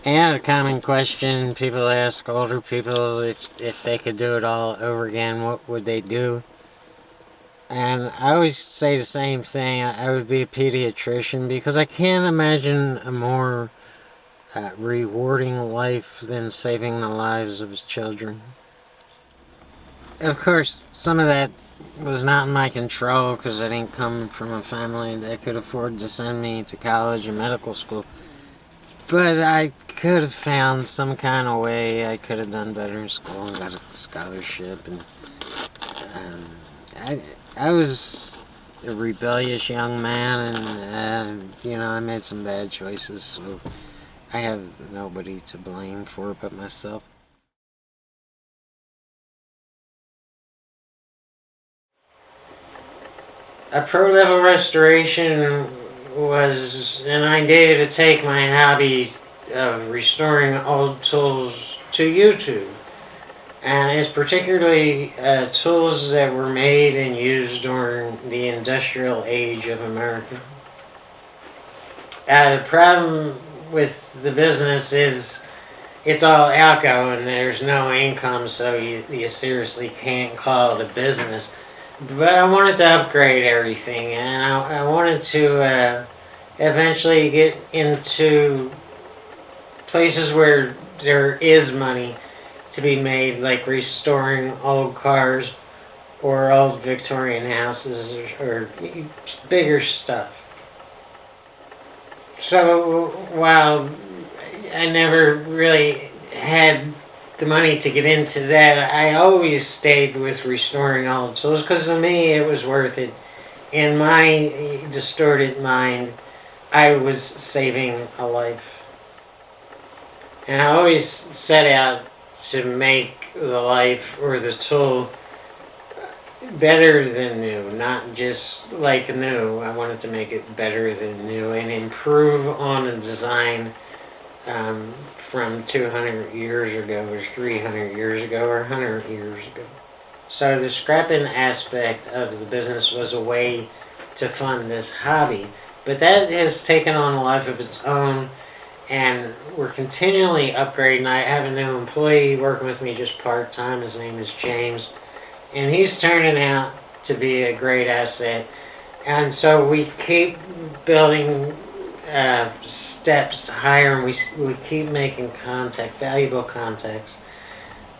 And a common question people ask older people if they could do it all over again, what would they do? And I always say the same thing. I would be a pediatrician because I can't imagine a more rewarding life than saving the lives of his children. Of course, some of that was not in my control because I didn't come from a family that could afford to send me to college and medical school. But I could have found some kind of way. I could have done better in school and got a scholarship. And um, I, I was a rebellious young man, and I made some bad choices. So I have nobody to blame for it but myself. A pro level restoration was an idea to take my hobby of restoring old tools to YouTube. And it's particularly tools that were made and used during the industrial age of America. The problem with the business is it's all outgo and there's no income, so you seriously can't call it a business. But I wanted to upgrade everything, and I wanted to eventually get into places where there is money to be made, like restoring old cars or old Victorian houses or bigger stuff. So while I never really had the money to get into that, I always stayed with restoring old tools because to me it was worth it. In my distorted mind, I was saving a life. And I always set out to make the life or the tool better than new, not just like new. I wanted to make it better than new and improve on a design from 200 years ago or 300 years ago or 100 years ago. So the scrapping aspect of the business was a way to fund this hobby. But that has taken on a life of its own, and we're continually upgrading. I have a new employee working with me just part-time. His name is James, and he's turning out to be a great asset. And so we keep building steps higher, and we keep making contact, valuable contacts.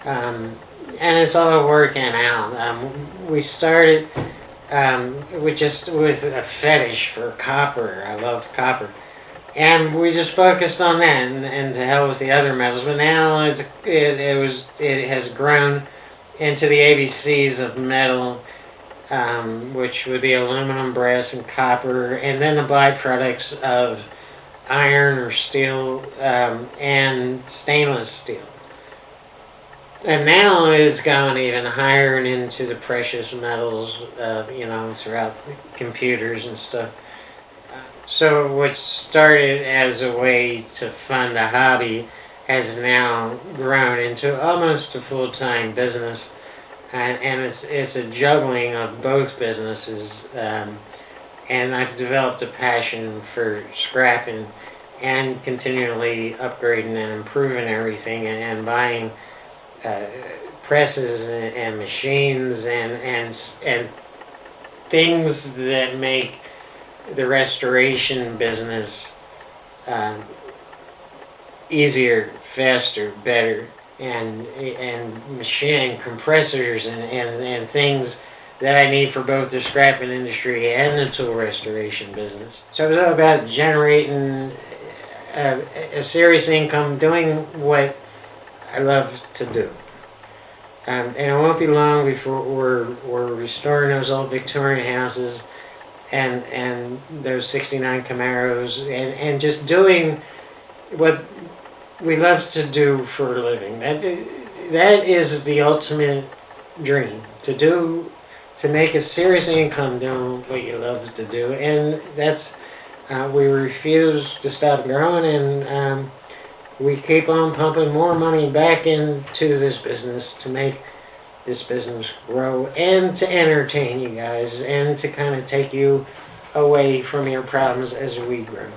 And it's all working out. We started with a fetish for copper. I love copper, and we just focused on that, and to hell with the other metals. But now it has grown into the ABCs of metal, which would be aluminum, brass, and copper, and then the byproducts of iron or steel and stainless steel. And now it's gone even higher and into the precious metals, throughout computers and stuff. So what started as a way to fund a hobby has now grown into almost a full-time business, and it's a juggling of both businesses. And I've developed a passion for scrapping and continually upgrading and improving everything and buying uh, presses and machines and things that make the restoration business uh, easier, faster, better, and machine compressors and things that I need for both the scrapping industry and the tool restoration business. So it was all about generating a serious income, doing what I love to do. And it won't be long before we're restoring those old Victorian houses and those 69 Camaros and just doing what we love to do for a living. That is the ultimate dream, to make a serious income doing what you love to do. And that's we refuse to stop growing, and we keep on pumping more money back into this business to make this business grow and to entertain you guys and to kind of take you away from your problems as we grow.